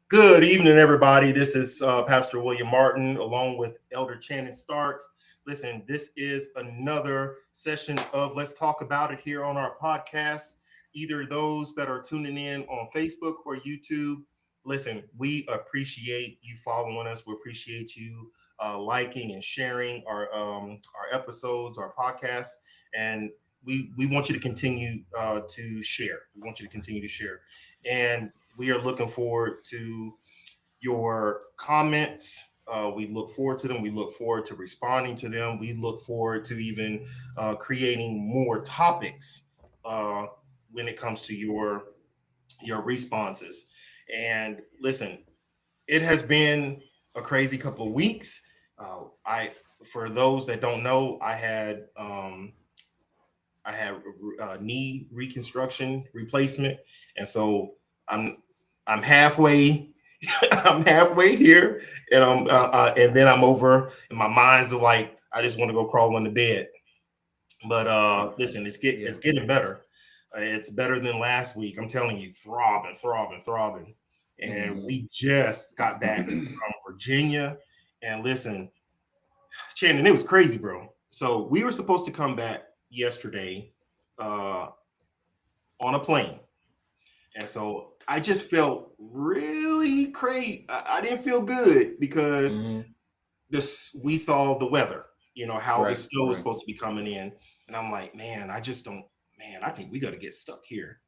Good evening, everybody. This is Pastor William Martin along with Elder Channing Starks. Listen, this is another session of Let's Talk About It here on our podcast. Either those that are tuning in on Facebook or YouTube. Listen, we appreciate you following us. We appreciate you liking and sharing our episodes, our podcasts, and we want you to continue to share. We want you to continue to share, and we are looking forward to your comments. We look forward to them. We look forward to responding to them. We look forward to even creating more topics when it comes to your responses. And listen, it has been a crazy couple of weeks. I, for those that don't know, I had knee reconstruction replacement, and so I'm halfway. I'm halfway here, and and then I'm over, and my mind's like I just want to go crawl on the bed. But listen, it's getting better. It's better than last week. I'm telling you, throbbing, throbbing, throbbing. And we just got back from Virginia, and listen, Shannon, it was crazy, bro. So we were supposed to come back yesterday on a plane. And so I just felt really crazy. I didn't feel good because we saw the weather, how the snow was supposed to be coming in. And I'm like, man, I just don't, man, I think we got to get stuck here.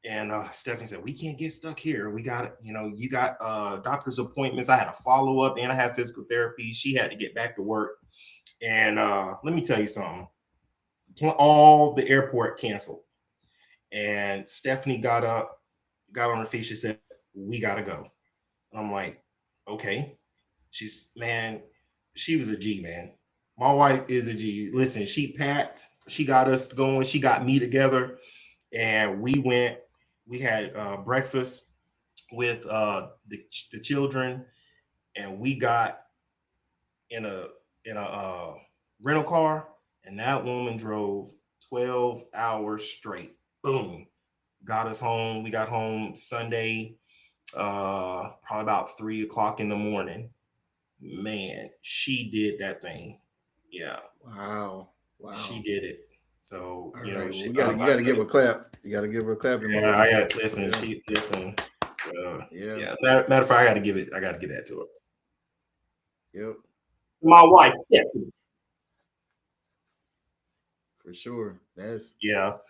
And Stephanie said, we can't get stuck here. We got, you got doctor's appointments. I had a follow up and I had physical therapy. She had to get back to work. And let me tell you something. All the airport canceled. And Stephanie got up, got on her feet. She said, we got to go. I'm like, okay. She was a G, man. My wife is a G. Listen, she packed. She got us going. She got me together. And we had breakfast with the children. And we got in a rental car. And that woman drove 12 hours straight. Boom. Got us home. We got home Sunday, probably about 3:00 in the morning. Man, she did that thing. Yeah. Wow. She did it. So you got to give her a clap. You got to give her a clap. Yeah, I got listen. She listen. Yeah. Matter of fact, I got to give that to her. Yep. My wife, Stephanie. For sure. That's wow.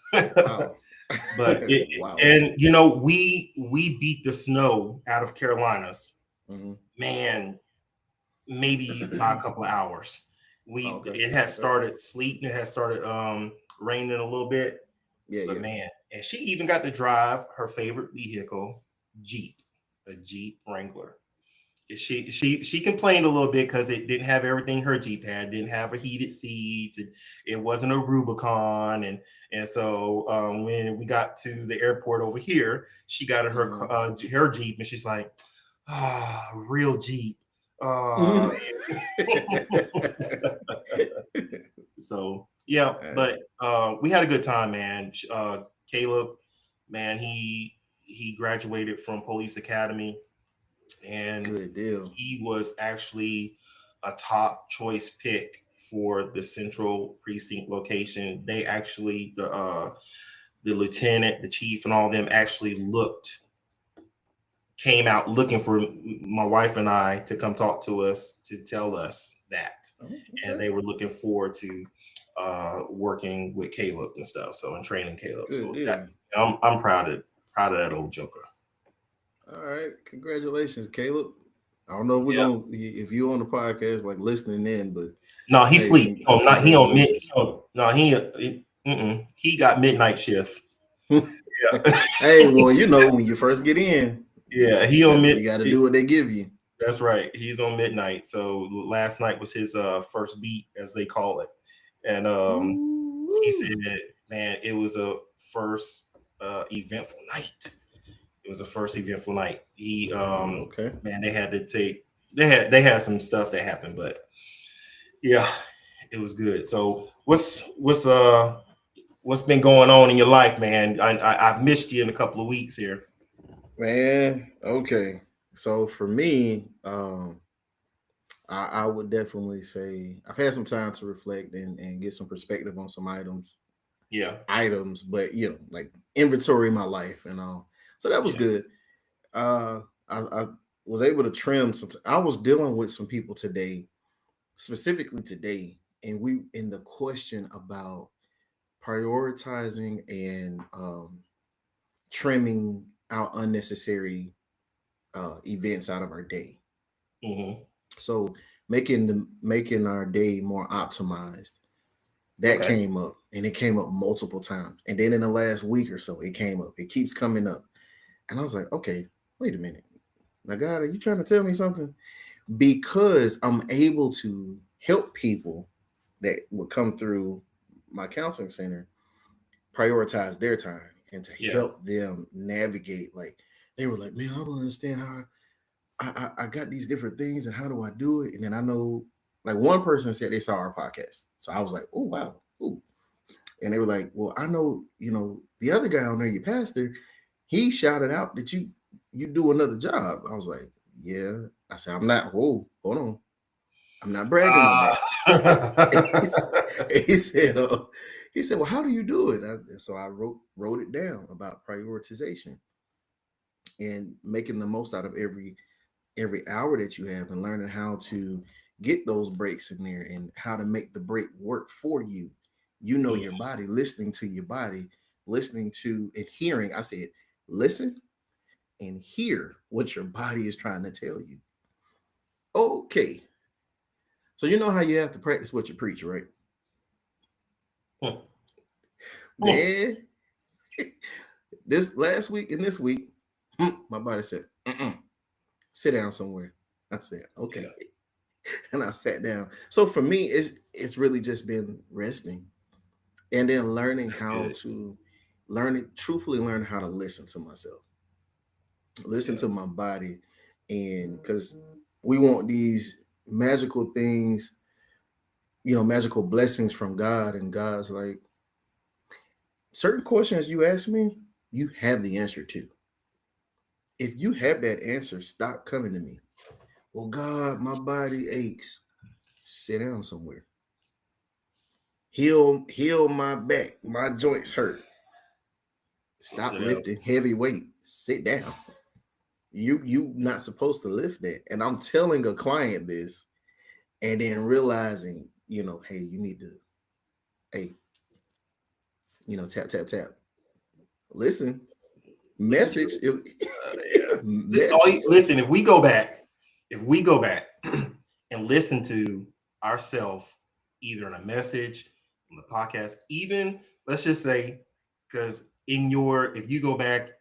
But wow. And we beat the snow out of Carolinas. Man, maybe by a couple of hours. It has started sleeting. It has started raining a little bit. But man, and she even got to drive her favorite vehicle, a Jeep Wrangler. She complained a little bit because it didn't have everything her Jeep had. It didn't have a heated seats. It wasn't a Rubicon, and so when we got to the airport over here, she got her Jeep, and she's like, real Jeep. So yeah, but we had a good time, man. Caleb, man, he graduated from Police Academy. And good deal. He was actually a top choice pick for the Central Precinct location. They actually, the lieutenant, the chief, and all of them actually came out looking for my wife and I to come talk to us to tell us that. Okay. And they were looking forward to working with Caleb and stuff. So and training Caleb. Good so I'm proud of that old joker. All right, congratulations, Caleb. I don't know if you're on the podcast like listening in, but no, he sleep. Oh, not he on mid. No, he got midnight shift. Hey, well, when you first get in, he on mid. You got to do what they give you. That's right. He's on midnight. So last night was his first beat, as they call it, and he said that, man, it was a first eventful night. It was the first eventful night. He man, they had some stuff that happened, but yeah, it was good. So what's been going on in your life, man? I've missed you in a couple of weeks here. Man, okay. So for me, I would definitely say I've had some time to reflect and get some perspective on some Yeah. but like inventory my life and all. So that was Yeah. good. Uh, I was able to trim some. I was dealing with some people today, specifically today, and we in the question about prioritizing and trimming out unnecessary events out of our day. Hmm. So making our day more optimized. That Okay. came up, and it came up multiple times. And then in the last week or so, it came up. It keeps coming up, and I was like, okay, wait a minute. Now, God, are you trying to tell me something? Because I'm able to help people that would come through my counseling center prioritize their time and to Yeah. help them navigate. Like they were like, man, I don't understand how I got these different things and how do I do it? And then I know, like one person said they saw our podcast, so I was like, oh wow, ooh. And they were like, well, I know, the other guy on there, your pastor, he shouted out that you do another job. I was like, yeah. I said, I'm not. Whoa, hold on, I'm not bragging on Uh, that. he, he said, he said, well, how do you do it? So I wrote it down about prioritization and making the most out of every hour that you have and learning how to get those breaks in there and how to make the break work for you. mm, Your body, listening to your body, listening to and hearing. I said, listen and hear what your body is trying to tell you. Okay. So you know how you have to practice what you preach, right? mm, mm. Man, this last week and this week, my body said, mm-mm, sit down somewhere. I said, okay. Yeah. And I sat down. So for me, it's really just been resting and then learning That's how good. to truthfully learn how to listen to myself, listen Yeah. to my body. And because we want these magical things, magical blessings from God, and God's like, certain questions you ask me, you have the answer to. If you have that answer, stop coming to me. Well, God, my body aches. Sit down somewhere. Heal my back. My joints hurt. Stop Sit down. lifting heavy weight. Sit down. You not supposed to lift that. And I'm telling a client this, and then realizing, hey, you need to, hey, tap tap tap. Listen, Look at message, you. Yeah. message. Listen, if we go back and listen to ourselves, either in a message, on the podcast, even let's just say, because if you go back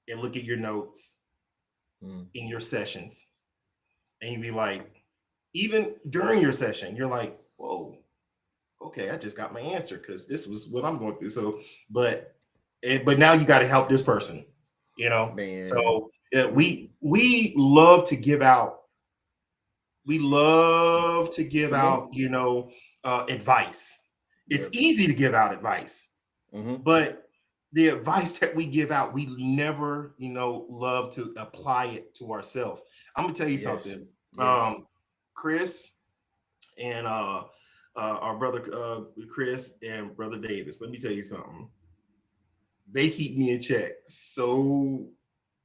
and look at your notes Mm, in your sessions, and you be like, even during your session, you're like, whoa, okay, I just got my answer because this was what I'm going through. So, but now you got to help this person, you know. man. So we love to give out. We love to give Come on. out, advice. It's Yep. easy to give out advice, Hmm. but the advice that we give out, we never, love to apply it to ourselves. I'm gonna tell you Yes. something. Yes. Chris and our brother Chris and brother Davis. Let me tell you something. They keep me in check. So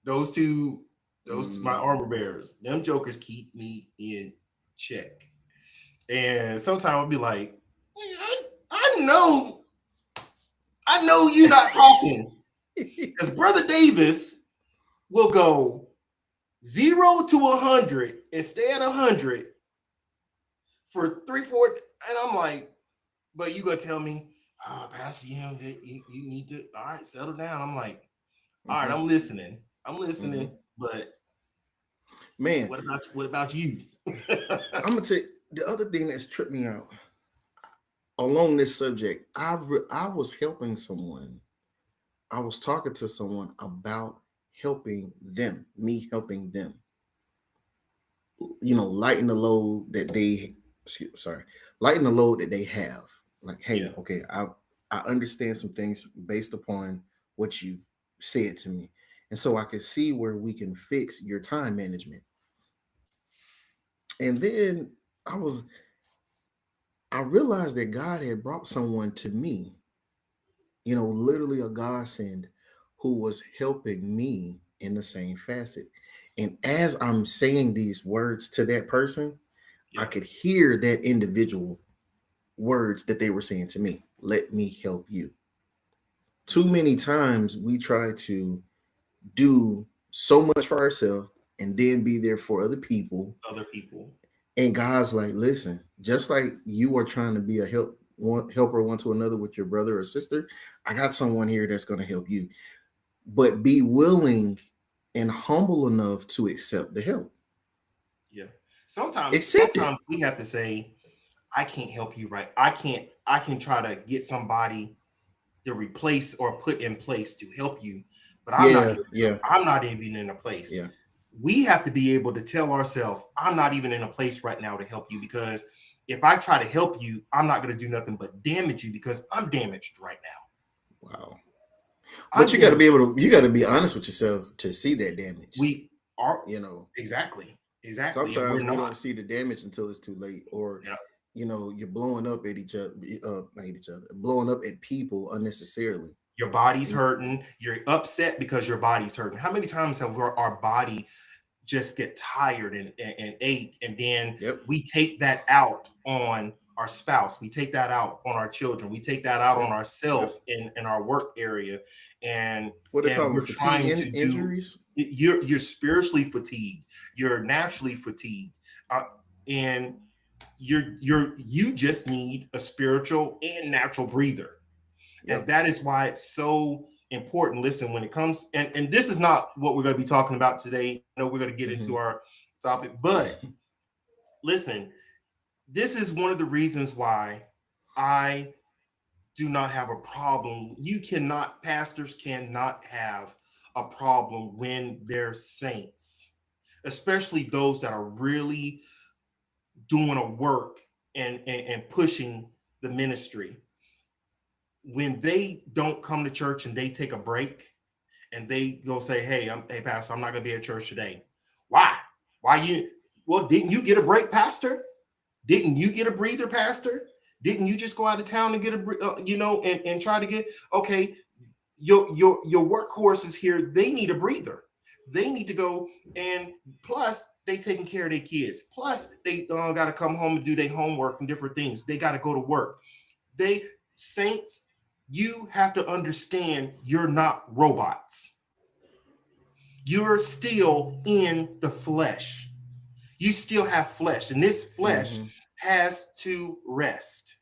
those two, my Mm, armor bearers, them jokers keep me in check. And sometimes I'll be like, I know, I know you not talking. Because brother Davis will go 0 to 100 and stay at 100 for 3, 4, and I'm like, but you gonna tell me, oh, Pastor, you need to, all right, settle down. I'm like, all right, hmm I'm listening. I'm hmm listening, but Man, what about you? I'm gonna tell you the other thing that's tripped me out along this subject. I was helping someone. I was talking to someone about helping them, me helping them. Lighten the load that lighten the load that they have. Like, Yeah. hey, okay, I understand some things based upon what you've said to me, and so I can see where we can fix your time management. And then I was I realized that God had brought someone to me, literally a godsend who was helping me in the same facet. And as I'm saying these words to that person, I Yeah. could hear that individual words that they were saying to me. Let me help you. Too many times we try to do so much for ourselves and then be there for other people. Other people. And God's like, listen, just like you are trying to be a helper one to another with your brother or sister, I got someone here that's going to help you. But be willing and humble enough to accept the help. Yeah. Sometimes, Accept it. sometimes we have to say, I can't help you, right? I can try to get somebody to replace or put in place to help you, but Yeah. I'm not even in a place. Yeah. We have to be able to tell ourselves, I'm not even in a place right now to help you, because if I try to help you, I'm not going to do nothing but damage you, because I'm damaged right now. Wow. I'm But you got to be damaged. able to, you got to be honest with yourself to see that damage. We are You know, exactly, and we're sometimes we not. don't see the damage until it's too late, or Yeah. you're blowing up at each other, not each other, blowing up at people unnecessarily. Your body's hurting. You're upset because your body's hurting. How many times have our body just get tired and ache, and then Yep. we take that out on our spouse, we take that out on our children, we take that out on Yep. ourselves in our work area, and What they call them, we're fatigue trying to do. injuries. You're spiritually fatigued, you're naturally fatigued, and you just need a spiritual and natural breather. And Yep. that is why it's so important. Listen, when it comes, and this is not what we're going to be talking about today. I know we're going to get into our topic, but listen, this is one of the reasons why I do not have a problem. Pastors cannot have a problem when they're saints, especially those that are really doing a work and pushing the ministry. When they don't come to church and they take a break and they go say, hey, pastor, I'm not going to be at church today. Why? Didn't you get a break, pastor? Didn't you get a breather, pastor? Didn't you just go out of town and get and try to get, okay, your workhorses here, they need a breather. They need to go, and plus they taking care of their kids. Plus they got to come home and do their homework and different things. They got to go to work. Saints, you have to understand you're not robots. You're still in the flesh. You still have flesh, and this flesh has to rest.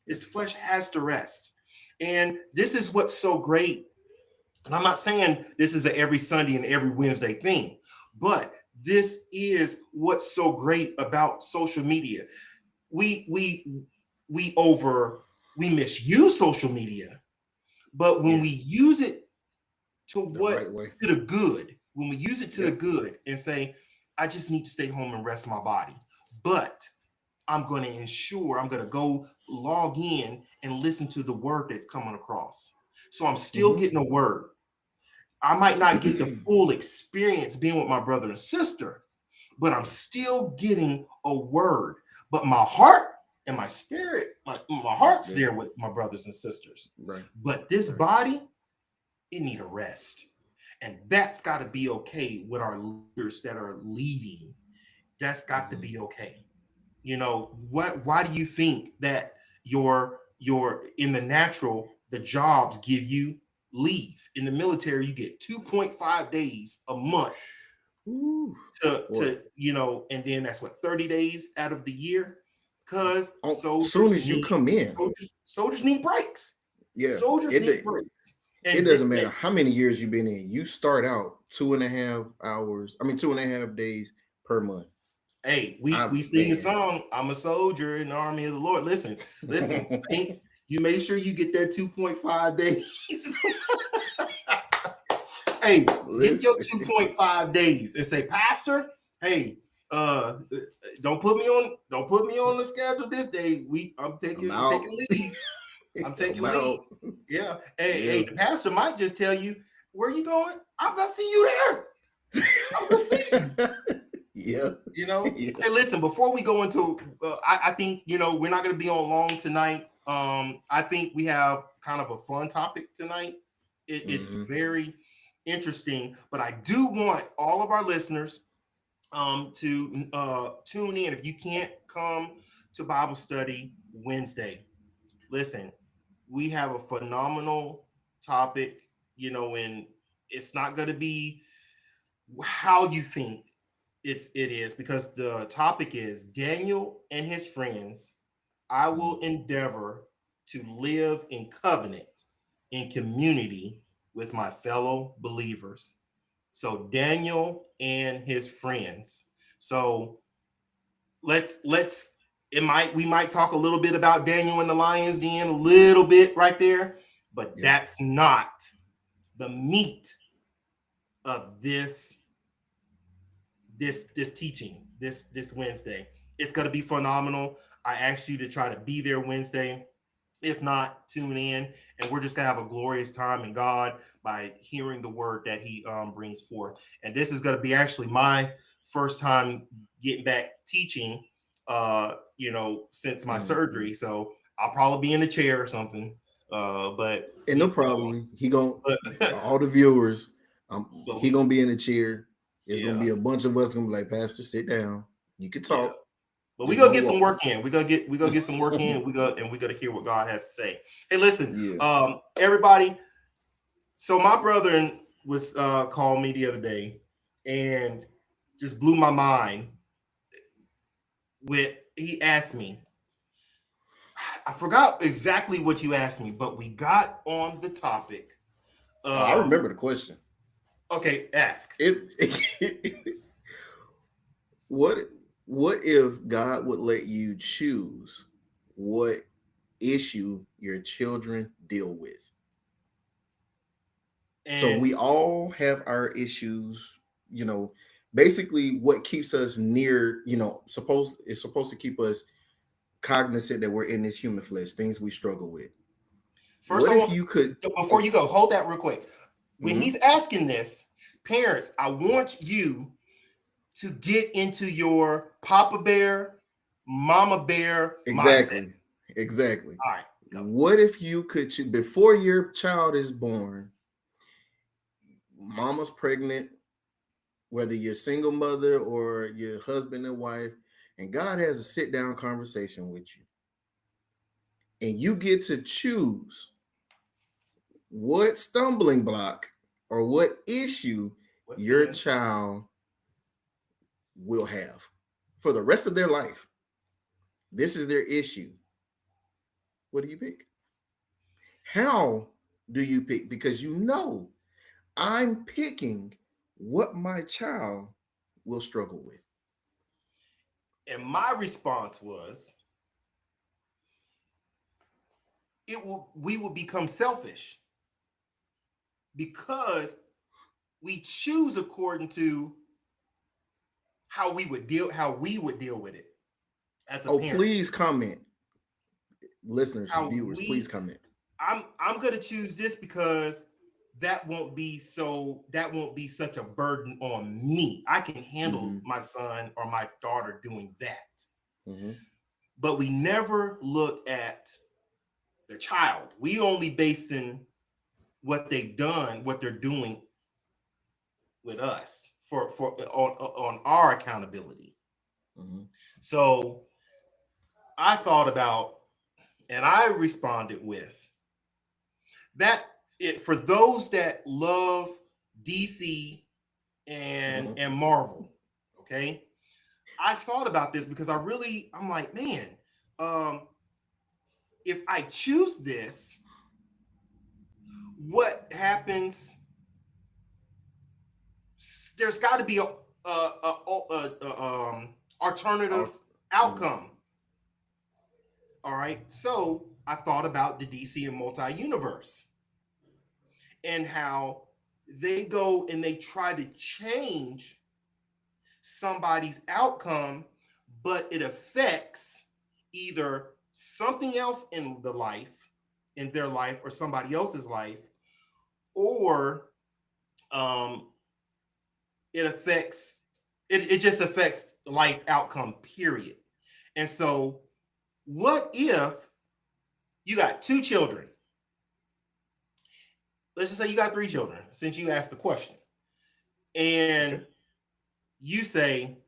This flesh has to rest. And this is what's so great. And I'm not saying this is an every Sunday and every Wednesday thing, but this is what's so great about social media. We misuse social media, but when we use it to the good, when we use it to the good and say, I just need to stay home and rest my body, but I'm going to ensure I'm going to go log in and listen to the word that's coming across. So I'm still getting a word. I might not get the full experience being with my brother and sister, but I'm still getting a word. But my heart and my spirit, my heart's there with my brothers and sisters. Right. But this body, it need a rest. And that's got to be okay with our leaders that are leading. That's got to be okay. Why do you think that your in the natural, the jobs give you leave? In the military, you get 2.5 days a month to and then that's what, 30 days out of the year, because as soon as you come in, soldiers need breaks. Yeah, soldiers need breaks. And it doesn't matter how many years you've been in. You start out 2.5 days per month. Hey, we sing a song, I'm a soldier in the army of the Lord. Listen, saints, you make sure you get that 2.5 days. Hey, get your 2.5 days and say, pastor, hey, don't put me on the schedule this day. I'm taking leave. I'm taking leave. Yeah. Hey, the pastor might just tell you, where you going? I'm gonna see you there. I'm gonna see you. Yeah. You know, Yeah. hey, listen, before we go into, I think, you know, we're not going to be on long tonight. I think we have kind of a fun topic tonight. It's Hmm. very interesting, but I do want all of our listeners to tune in. If you can't come to Bible study Wednesday, listen, we have a phenomenal topic, you know, and it's not going to be how you think it is, because the topic is Daniel and his friends. I will endeavor to live in covenant, in community with my fellow believers. So Daniel and his friends. So let's it might we might talk a little bit about Daniel and the Lions Den, a little bit right there, but Yeah. that's not the meat of this teaching this Wednesday. It's going to be phenomenal. I asked you to try to be there Wednesday. If not, tune in, and we're just gonna have a glorious time in God by hearing the word that He brings forth. And this is going to be actually my first time getting back teaching, you know, since my surgery. So I'll probably be in a chair or something. But And no problem. He gonna but, all the viewers. but He we, gonna be in a chair. It's gonna yeah, be a bunch of us gonna be like, Pastor, sit down. You can yeah. talk. But we Just gonna don't get some walk. work in. We gonna get some work in. And we gotta hear what God has to say. Hey, listen, Yeah. everybody. So my brother was called me the other day and just blew my mind. He asked me, I forgot exactly what you asked me, but we got on the topic Oh, I of, remember the question. okay, ask. It what what if God would let you choose what issue your children deal with? So And we all have our issues, you know, basically what keeps us near, it's supposed to keep us cognizant that we're in this human flesh, things we struggle with. first, What I if want, you could before oh, you go, hold that real quick. When mhm, he's asking this, parents, I want you to get into your Papa Bear, Mama Bear mindset. exactly, exactly. All right, go. What if you could before your child is born, mama's pregnant, whether you're a single mother or your husband and wife, and God has a sit down conversation with you, and you get to choose what stumbling block or what issue What your sin? child will have for the rest of their life. This is their issue. What do you pick? How do you pick? Because you know I'm picking what my child will struggle with. And my response was, we will become selfish because we choose according to how we would deal with it as a Oh, parent. please comment, listeners, How viewers, please we comment. I'm gonna choose this because that won't be such a burden on me. I can handle Hmm. my son or my daughter doing that. Hmm. But we never look at the child. We only basing what they've done, what they're doing with us for on our accountability. Hmm. So I thought about, and I responded with that, it for those that love DC Hmm. and Marvel. Okay, I thought about this because I'm like, man, um, if I choose this, what happens? There's got to be a alternative Our, mhm. outcome. All right, so I thought about the DC and multi universe and how they go and they try to change somebody's outcome, but it affects either something else in their life, or somebody else's life, or um, it affects It just affects life outcome, period. And so, what if you got 2 children? Let's just say you got 3 children, since you asked the question. And Okay. you say,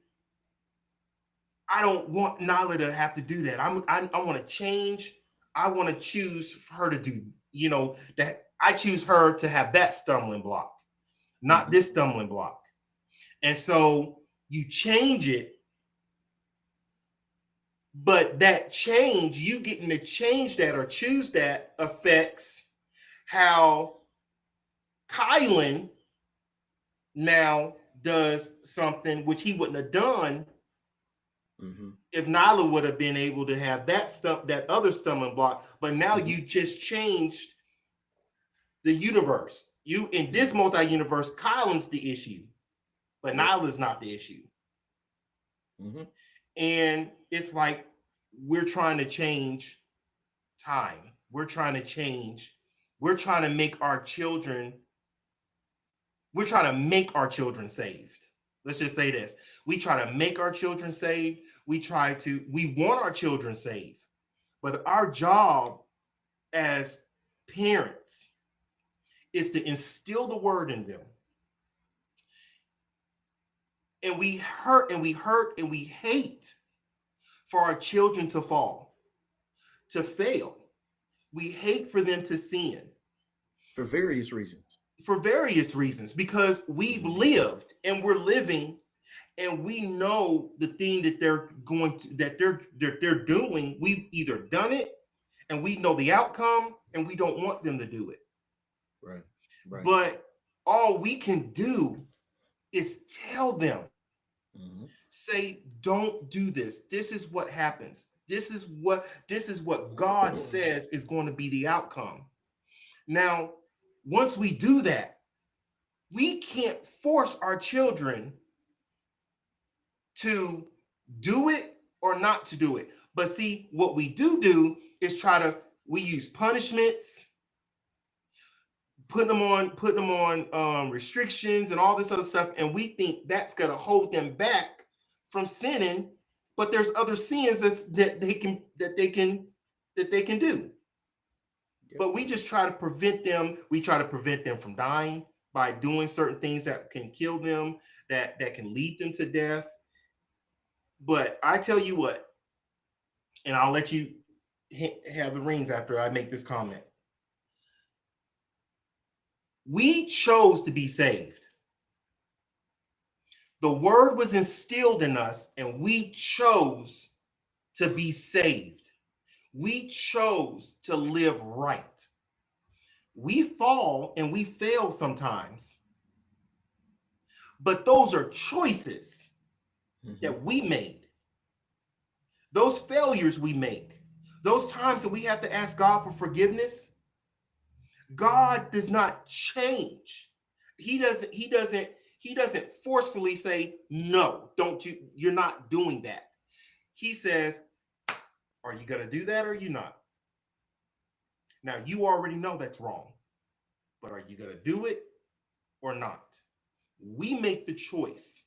I don't want Nyla to have to do that. I want to change. I want to choose for her to do, that I choose her to have that stumbling block, not this stumbling block. And so you change it, but that change, you getting to change that or choose that, affects how Kylan now does something which he wouldn't have done if Nyla would have been able to have that other stumbling block. But now you just changed the universe. You, in this multi-universe, Kylan's the issue, but Nyla's not the issue. And it's like we're trying to change time. We're trying to make our children saved. Let's just say this. We try to make our children saved. We want our children saved. But our job as parents is to instill the word in them. And we hurt and we hate for our children to fall, to fail. We hate for them to sin. For various reasons. Because we've lived and we're living, and we know the thing that they're doing. We've either done it and we know the outcome, and we don't want them to do it. Right. But all we can do is tell them, say, don't do this. This is what happens. This is what God says is going to be the outcome. Now, once we do that, we can't force our children to do it or not to do it. But see, what we do is we use punishments, putting them on restrictions and all this other stuff, and we think that's going to hold them back from sinning. But there's other sins that they can do. But we just try to prevent them. We try to prevent them from dying by doing certain things that can kill them, that can lead them to death. But I tell you what, and I'll let you have the rings after I make this comment. We chose to be saved. The word was instilled in us, and we chose to be saved. We chose to live right. We fall and we fail sometimes, but those are choices that we made. Those failures we make, those times that we have to ask God for forgiveness, God does not change. He doesn't forcefully say, no, you're not doing that. He says, are you going to do that or are you not? Now, you already know that's wrong, but are you going to do it or not? We make the choice.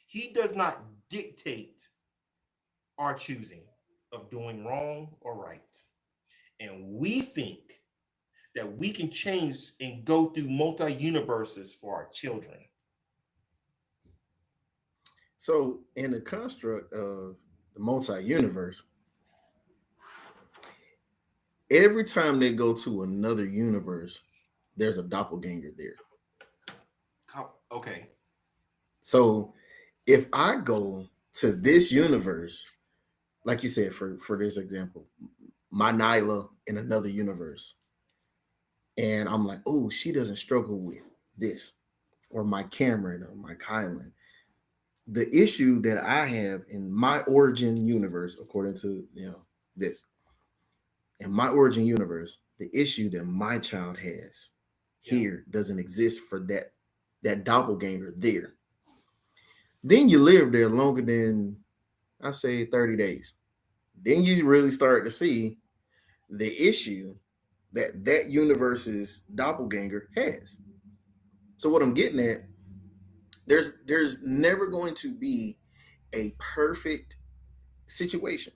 He does not dictate our choosing of doing wrong or right. And we think that we can change and go through multi-universes for our children. So in the construct of the multi-universe, every time they go to another universe, there's a doppelganger there. Okay. So if I go to this universe, like you said, for this example, my Nyla in another universe, and I'm like, oh, she doesn't struggle with this, or my Cameron or my Kylan. The issue that I have in my origin universe, according to this, in my origin universe, the issue that my child has here doesn't exist for that doppelganger there. Then you live there longer than, I say, 30 days. Then you really start to see the issue that universe's doppelganger has. So what I'm getting at, There's never going to be a perfect situation.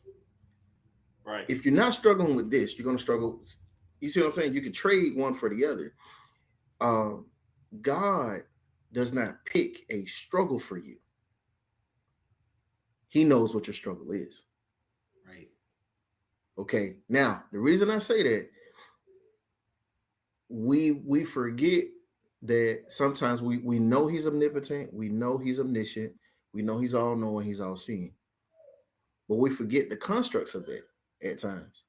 Right. If you're not struggling with this, you're going to struggle. You see what I'm saying? You could trade one for the other. Um, God does not pick a struggle for you. He knows what your struggle is. Right. Okay. Now, the reason I say that, we forget that sometimes we know he's omnipotent, we know he's omniscient, we know he's all knowing, he's all seeing, but we forget the constructs of that at times,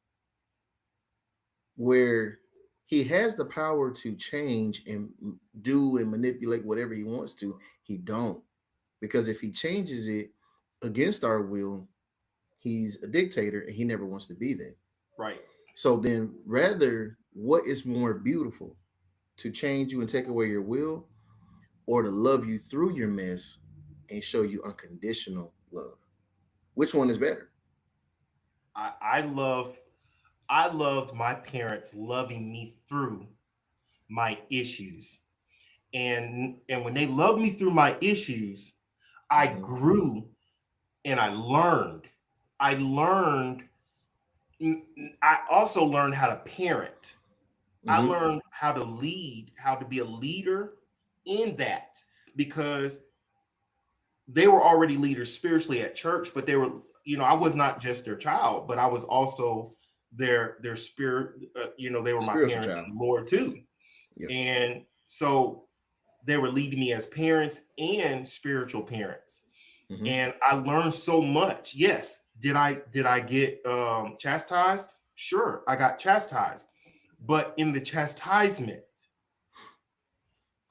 where he has the power to change and do and manipulate whatever he wants to. He don't, because if he changes it against our will, he's a dictator and he never wants to be that. Right. So then, rather, what is more beautiful, to change you and take away your will, or to love you through your mess and show you unconditional love? Which one is better? I love I loved my parents loving me through my issues. And when they loved me through my issues, I Mhm. grew and I learned. I learned I also learned how to parent. I Mhm. learned how to lead, how to be a leader in that, because they were already leaders spiritually at church, but they were, I was not just their child, but I was also their spirit. They were my Spiritual parents child. in the Lord too, Yeah. and so they were leading me as parents and spiritual parents, Mhm. and I learned so much. Yes, did I get chastised? Sure, I got chastised, but in the chastisement,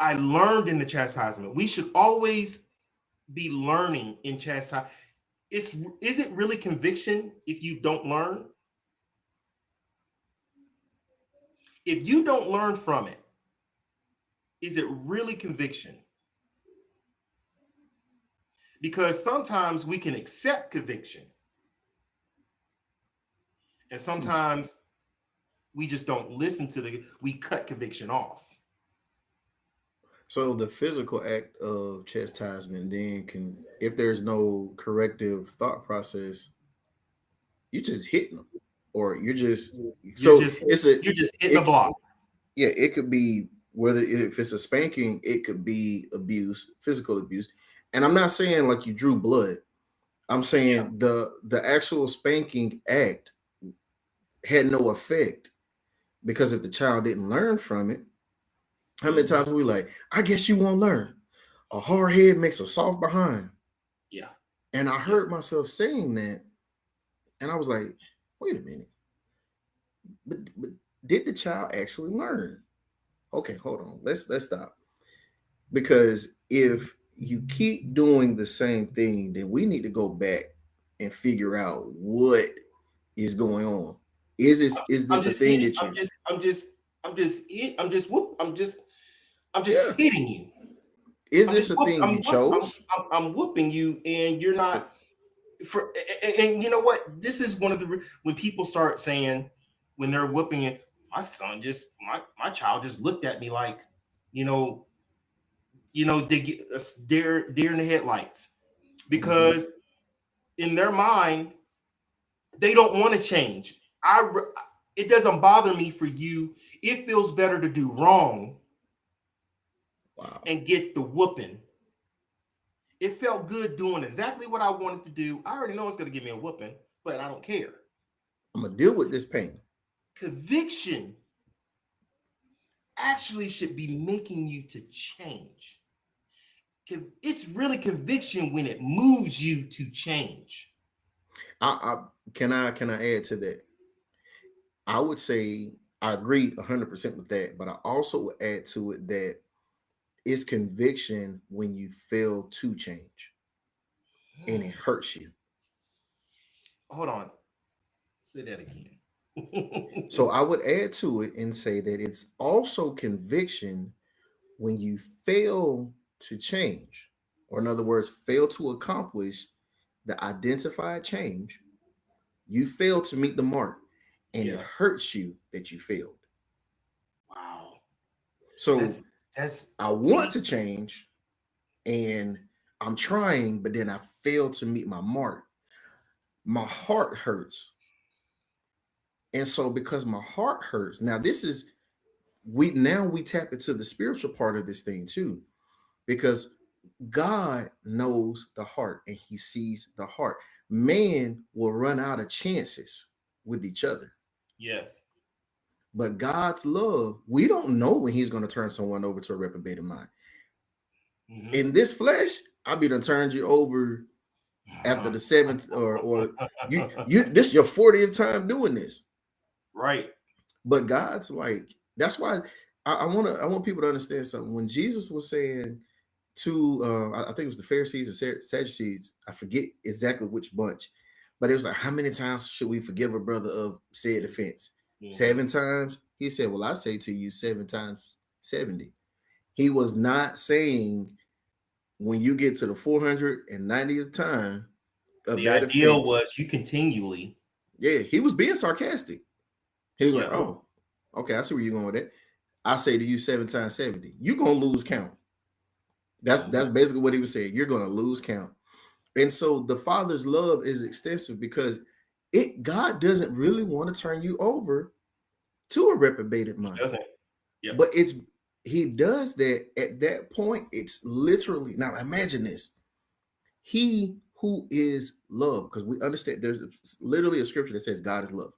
I learned in the chastisement. We should always be learning in chastisement. Is it really conviction if you don't learn? If you don't learn from it, is it really conviction? Because sometimes we can accept conviction, and Hmm. sometimes we just don't listen to we cut conviction off. So the physical act of chastisement then can, if there's no corrective thought process, you just hitting them, or you're just, You're so just it's a, you're just hitting a it, block. yeah, it could be, whether if it's a spanking, it could be abuse, physical abuse. And I'm not saying like you drew blood. I'm Yeah. saying the actual spanking act had no effect, because if the child didn't learn from it, how many Mhm. times we like, I guess you won't learn. A hard head makes a soft behind. Yeah. And I Yeah. heard myself saying that, and I was like, wait a minute, but did the child actually learn? Okay, hold on. Let's stop. Because if you keep doing the same thing, then we need to go back and figure out what is going on. Is this I'm a just thing hitting. that you, I'm just yeah, hitting you. is this a thing you chose? I'm whooping you, and you're For, not. And you know what? This is one of when people start saying, when they're whooping it, my child just looked at me like, you know, they get a deer in the headlights, mhm. because in their mind they don't want to change. It doesn't bother me for you. It feels better to do wrong Wow. and get the whooping. It felt good doing exactly what I wanted to do. I already know it's going to give me a whooping, but I don't care. I'm gonna deal with this pain. Conviction actually should be making you to change. It's really conviction when it moves you to change. I can I add to that? I would say I agree 100% with that, but I also would add to it that it's conviction when you fail to change and it hurts you. Hold on. Say that again. So I would add to it and say that it's also conviction when you fail to change, or in other words, fail to accomplish the identified change. You fail to meet the mark, and it Yeah. hurts you that you failed. Wow. So That's I want see, to change, and I'm trying, but then I fail to meet my mark. My heart hurts. And so because my heart hurts, now this is we tap into the spiritual part of this thing too, because God knows the heart and he sees the heart. Man will run out of chances with each other. Yes. But God's love, we don't know when he's going to turn someone over to a reprobated mind. Mhm. In this flesh, I'll be done turned you over after the seventh or you this your 40th time doing this. Right. But God's like, that's why I want people to understand something. When Jesus was saying to I think it was the Pharisees and Sadducees, I forget exactly which bunch, but it was like, how many times should we forgive a brother of said offense? Mhm. 7 times. He said, well, I say to you 7 times 70. He was not saying when you get to the 490th time of The that ideal offense. was you continually. Yeah, he was being sarcastic. He was like, Yeah. oh, okay, I see where you're going with that. I say to you 7 times 70. You're gonna lose count. That's basically what he was saying. You're gonna lose count. And so the Father's love is extensive because God doesn't really want to turn you over to a reprobated mind. Doesn't. Yep. But he does that at that point. It's literally, now imagine this. He who is love, because we understand there's literally a scripture that says God is love.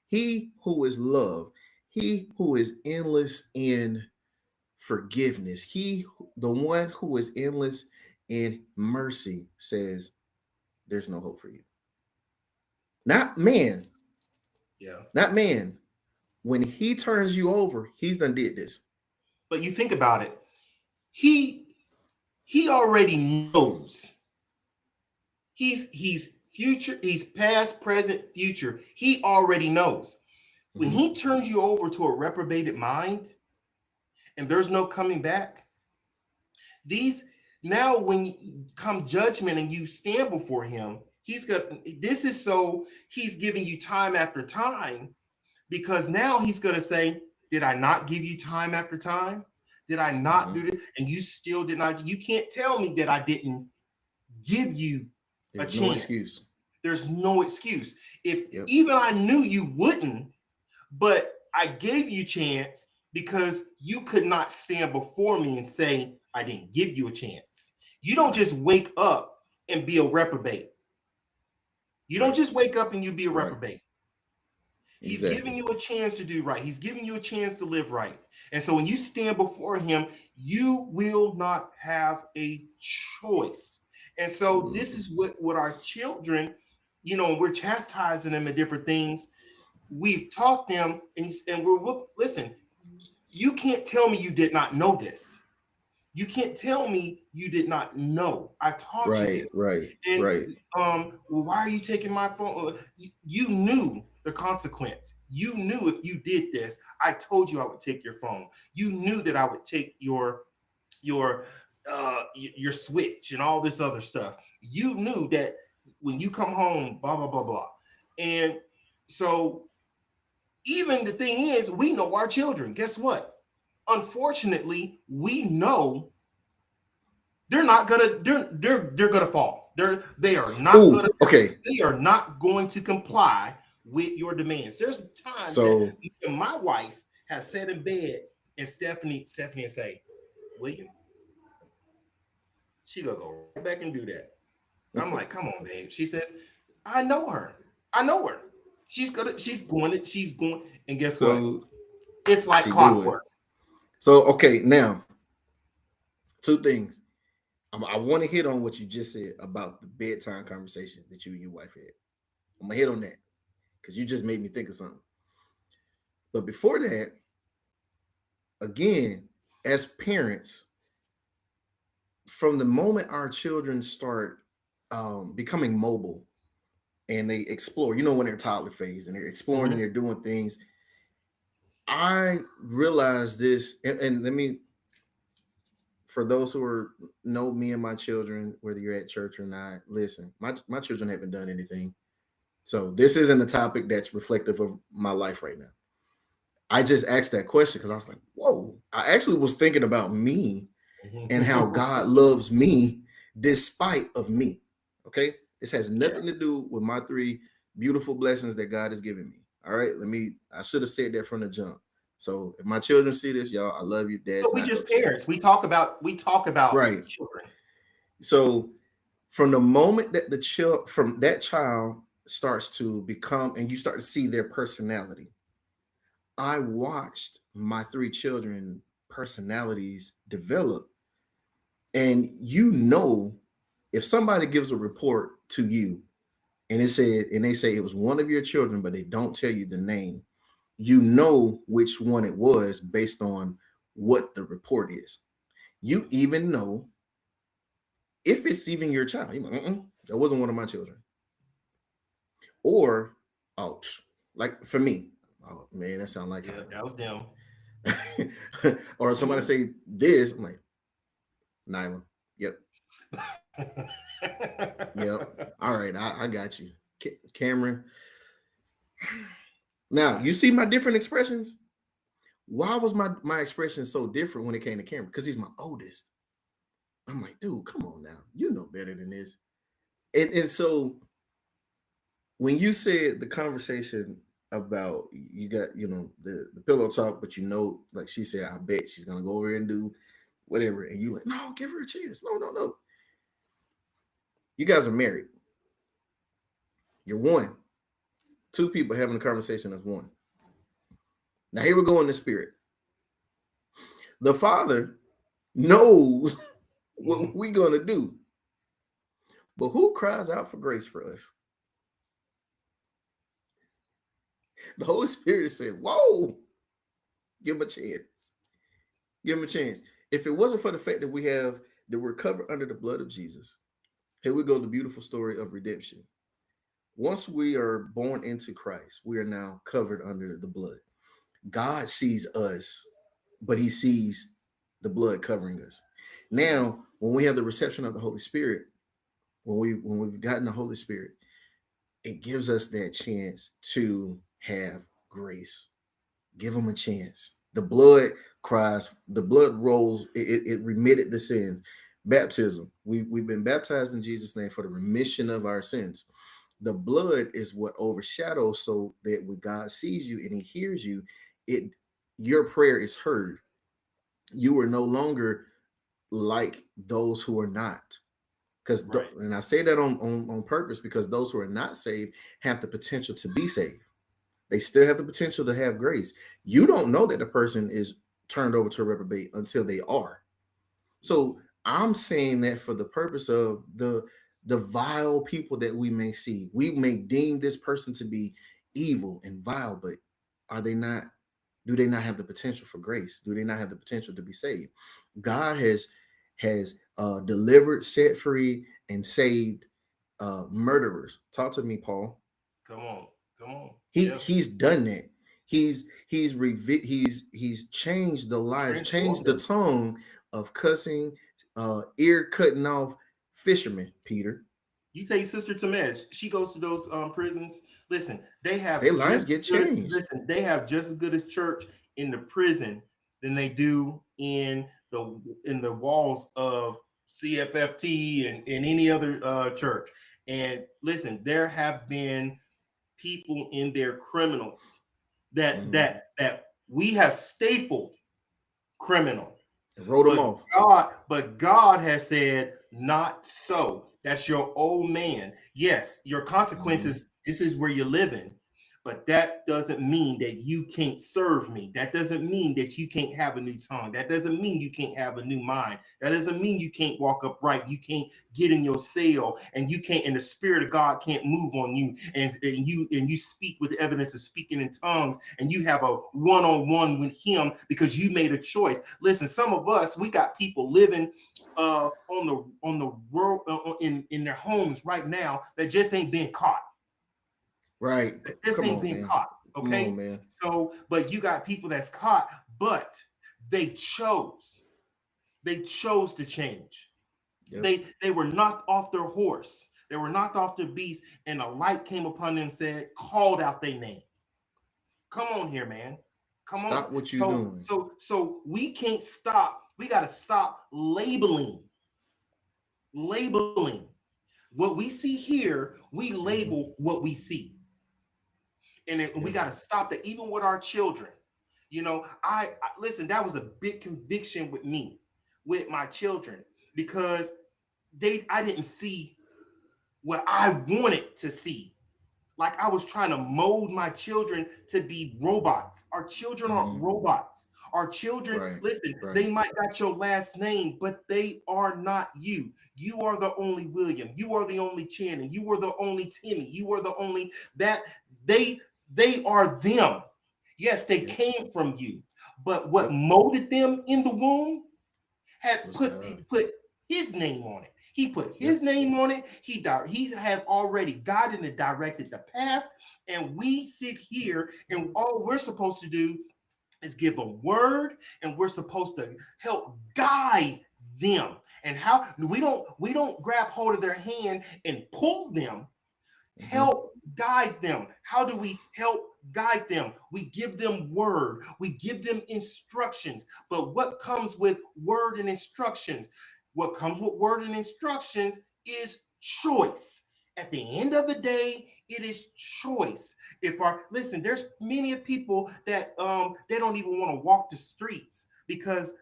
He who is love, he who is endless in forgiveness, the one who is endless in mercy says, there's no hope for you. Not man. Yeah. Not man. When he turns you over, he's done did this. But you think about it. He already knows. He's future, he's past, present, future. He already knows. When he turns you over to a reprobated mind and there's no coming back, now when come judgment and you stand before him, he's giving you time after time, because now he's going to say, did I not give you time after time? Did I not do this? And you still did not. You can't tell me that I didn't give you a chance. No excuse. There's no excuse. Even I knew you wouldn't, but I gave you a chance because you could not stand before me and say, I didn't give you a chance. You don't just wake up and be a reprobate. You don't just wake up and you be a reprobate. He's giving you a chance to do right. He's giving you a chance to live right. And so when you stand before him, you will not have a choice. And so this is what our children, we're chastising them and different things. We've taught them, and listen, you can't tell me you did not know this. You can't tell me you did not know. I taught you this. Right. Well, why are you taking my phone? You knew the consequence. You knew if you did this, I told you I would take your phone. You knew that I would take your switch and all this other stuff. You knew that when you come home, blah, blah, blah, blah. And so even the thing is, we know our children. Guess what? Unfortunately, we know they're not gonna, they're gonna fall. They are not going to comply with your demands. There's times that my wife has sat in bed and Stephanie say, William, she gonna go right back and do that. I'm like, come on, babe. She says, I know her. She's going, and guess what? It's like clockwork. So, okay, now, 2 things. I want to hit on what you just said about the bedtime conversation that you and your wife had. I'm going to hit on that because you just made me think of something. But before that, again, as parents, from the moment our children start becoming mobile and they explore, when they're toddler phase and they're exploring and they're doing things, I realized this, and let me, for those who know me and my children, whether you're at church or not, listen, my children haven't done anything. So this isn't a topic that's reflective of my life right now. I just asked that question because I was like, whoa, I actually was thinking about me and how God loves me despite of me. Okay, this has nothing to do with my 3 beautiful blessings that God has given me. All right, I should have said that from the jump. So if my children see this, y'all, I love you. Dad's But we not just upset. parents. We talk about Right. children. So from the moment that from that child starts to become, and you start to see their personality, I watched my 3 children personalities develop. And if somebody gives a report to you and they say it was one of your children, but they don't tell you the name, you know which one it was based on what the report is. You even know if it's even your child. You're like, that wasn't one of my children. Or, oh, like for me, oh man, that sounds like That was them. Or somebody say this, I'm like, Nyla. Yep. Yep. All right, I got you. Cameron. Now, you see my different expressions? Why was my expression so different when it came to Cameron? Because he's my oldest. I'm like, dude, come on now. You know better than this. And so when you said the conversation about you got, the pillow talk, but like she said, I bet she's gonna go over and do whatever, and you like, no, give her a chance. No. You guys are married. You're one. 2 people having a conversation as one. Now here we go in the spirit. The Father knows what we're gonna do. But who cries out for grace for us? The Holy Spirit said, whoa, give him a chance. Give him a chance. If it wasn't for the fact that we're covered under the blood of Jesus, here we go, the beautiful story of redemption. Once we are born into Christ, we are now covered under the blood. God sees us, but he sees the blood covering us. Now, when we have the reception of the Holy Spirit, when we've gotten the Holy Spirit, it gives us that chance to have grace. Give them a chance. The blood cries, the blood rolls, it remitted the sins. Baptism. We've been baptized in Jesus' name for the remission of our sins. The blood is what overshadows, so that when God sees you and he hears you, your prayer is heard. You are no longer like those who are not. Because Right. and I say that on purpose, because those who are not saved have the potential to be saved. They still have the potential to have grace. You don't know that the person is turned over to a reprobate until they are. So I'm saying that for the purpose of the vile people that we may see. We may deem this person to be evil and vile, but are they not? Do they not have the potential for grace? Do they not have the potential to be saved? God has delivered, set free, and saved murderers. Talk to me, Paul. Come on. He's done that. He's changed the lives, changed the tongue of cussing, ear cutting off fishermen. Peter, you take Sister Tamez. She goes to those prisons. Listen, their lives get changed. Listen, they have just as good as church in the prison than they do in the walls of CFFT and any other church. And listen, there have been people in there, criminals that we have stapled criminal, wrote them off. But God has said, not so. That's your old man. Yes, your consequences. This is where you're living. But that doesn't mean that you can't serve me. That doesn't mean that you can't have a new tongue. That doesn't mean you can't have a new mind. That doesn't mean you can't walk upright. You can't get in your cell, and the Spirit of God can't move on you, and you speak with the evidence of speaking in tongues, and you have a one-on-one with him because you made a choice. Listen, some of us, we got people living on the world in their homes right now that just ain't been caught. Right. This ain't being caught. Okay. On, man. So, but you got people that's caught, but they chose to change. Yep. They were knocked off their horse. They were knocked off their beast, and a light came upon them, called out their name. Come on here, man. Come on. Stop what you're doing. So we can't stop. We got to stop labeling. What we see here, we label what we see. And we got to stop that, even with our children. You know, I listen, that was a big conviction with me, with my children, because I didn't see what I wanted to see. Like I was trying to mold my children to be robots. Our children aren't robots. Our children, listen, they might got your last name, but they are not you. You are the only William. You are the only Channing. You are the only Timmy. You are the only that. They are them. Yes, they came from you, but what molded them in the womb had put his name on it. He put his name on it. He had already guided and directed the path. And we sit here, and all we're supposed to do is give a word, and we're supposed to help guide them. And how we don't grab hold of their hand and pull them. Help guide them. How do we help guide them? We give them word. We give them instructions. But what comes with word and instructions? What comes with word and instructions is choice. At the end of the day, it is choice. Listen, there's many of people that they don't even want to walk the streets because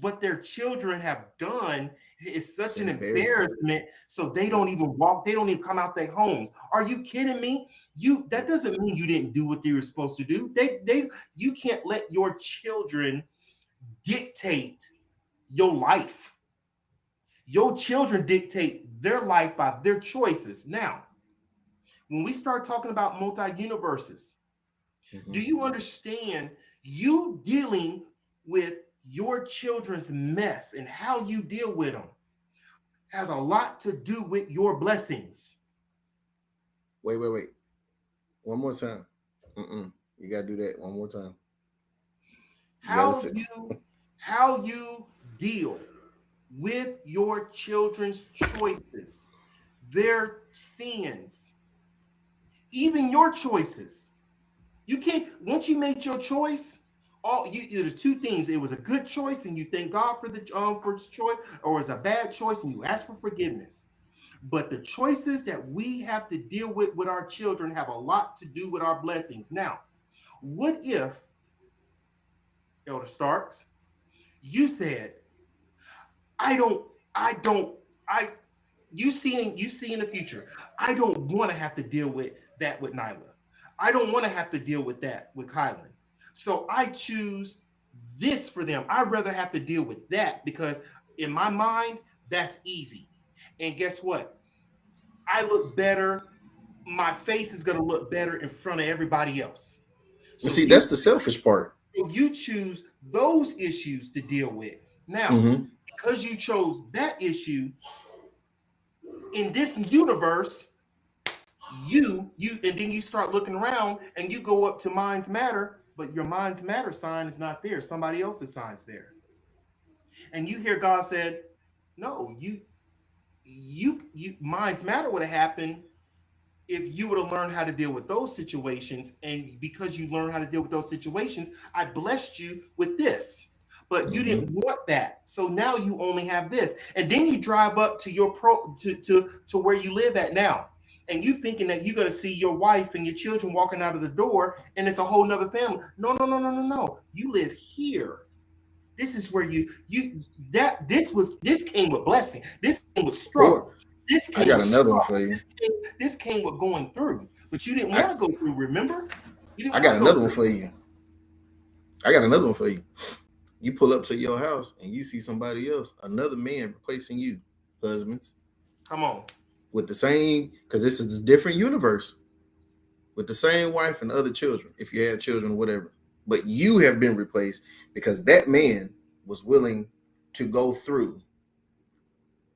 what their children have done is such an embarrassment. So they don't even walk. They don't even come out their homes. Are you kidding me? That doesn't mean you didn't do what you were supposed to do. You can't let your children dictate your life. Your children dictate their life by their choices. Now, when we start talking about multi-universes, do you understand you dealing with your children's mess and how you deal with them has a lot to do with your blessings? Wait. One more time. You got to do that one more time. How you deal with your children's choices, their sins, even your choices. You can't, once you made your choice, there's two things. It was a good choice and you thank God for the choice, or it's a bad choice and you ask for forgiveness. But the choices that we have to deal with our children have a lot to do with our blessings. Now, what if, Elder Starks, you said, you see in the future, I don't want to have to deal with that with Nyla. I don't want to have to deal with that with Kylan. So I choose this for them. I'd rather have to deal with that because in my mind, that's easy. And guess what? I look better. My face is going to look better in front of everybody else. So see, that's the selfish part. So you choose those issues to deal with. Now, because you chose that issue in this universe, and then you start looking around and you go up to Minds Matter, but your Minds Matter sign is not there. Somebody else's sign's there. And you hear God said, no, you Minds Matter would have happened if you would have learned how to deal with those situations. And because you learned how to deal with those situations, I blessed you with this. But you didn't want that. So now you only have this. And then you drive up to your to where you live at now. And you thinking that you're going to see your wife and your children walking out of the door and it's a whole nother family. No. You live here. This is where this came with blessing. This came with struggle. I got another one for you. This came with going through, but you didn't want to go through, remember? I got another one for you. You pull up to your house and you see somebody else, another man replacing you, husbands. Come on. With the same, because this is a different universe, with the same wife and other children, if you have children or whatever. But you have been replaced because that man was willing to go through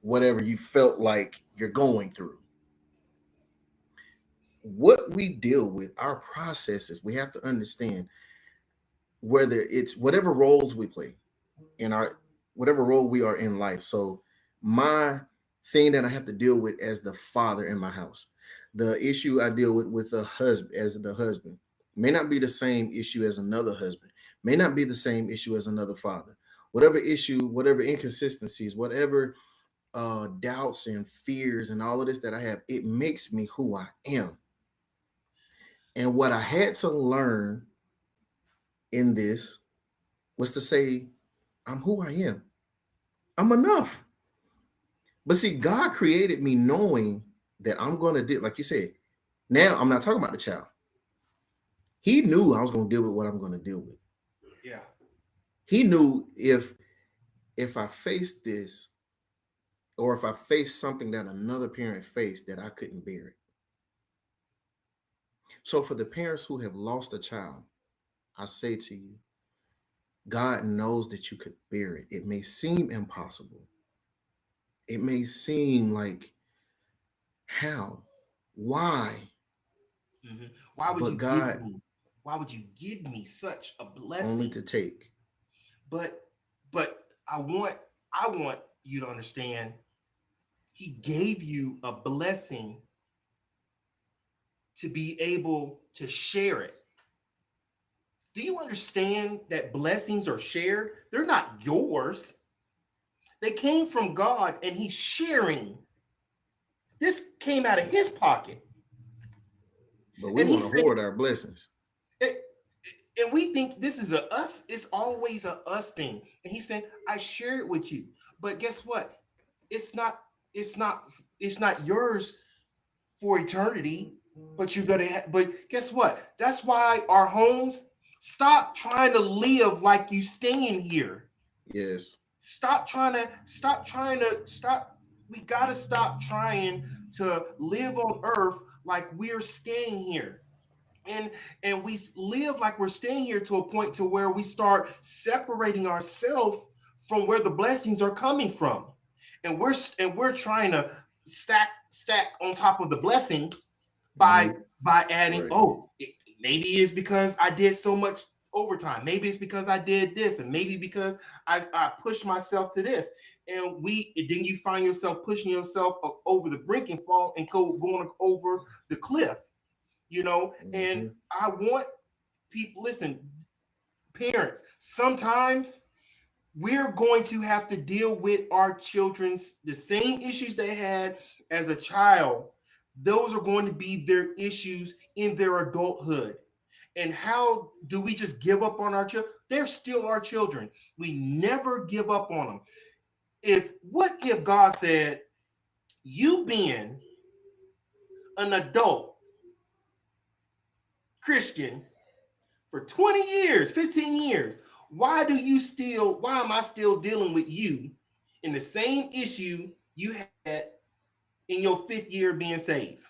whatever you felt like you're going through. What we deal with, our processes, we have to understand whether it's whatever roles we play in whatever role we are in life. So my thing that I have to deal with as the father in my house, the issue I deal with the husband as the husband may not be the same issue as another husband, may not be the same issue as another father. whatever issue, whatever inconsistencies, whatever doubts and fears and all of this that I have, it makes me who I am. And what I had to learn in this was to say, I'm who I am. I'm enough. But see, God created me knowing that I'm going to do, like you said, now I'm not talking about the child. He knew I was going to deal with what I'm going to deal with. Yeah. He knew if I faced this, or if I faced something that another parent faced, that I couldn't bear it. So for the parents who have lost a child, I say to you, God knows that you could bear it. It may seem impossible. It may seem like, how? Why? Mhm. Why would But you give God me? Why would you give me such a only blessing? to take. But I want you to understand. He gave you a blessing to be able to share it. Do you understand that blessings are shared? They're not yours. They came from God, and He's sharing. This came out of His pocket, But we and He want to said, hoard our blessings. and we think this is a us. It's always a us thing. And He said, I share it with you. But guess what? It's not. It's not. It's not yours for eternity. But you're gonna. But guess what? That's why our homes. Stop trying to live like you staying here. Yes. Stop. We gotta stop trying to live on earth like we're staying here. And we live like we're staying here to a point to where we start separating ourselves from where the blessings are coming from. And we're trying to stack on top of the blessing by Mhm. adding, Right. oh, maybe it's because I did so much overtime, maybe it's because I did this, and maybe because I pushed myself to this. And then you find yourself pushing yourself over the brink and fall and going over the cliff. And Mhm. I want people, listen, parents, sometimes we're going to have to deal with our children's the same issues they had as a child. Those are going to be their issues in their adulthood. And how do we just give up on our children? They're still our children. We never give up on them. What if God said, you being an adult Christian for 20 years, 15 years, why am I still dealing with you in the same issue you had in your fifth year being saved?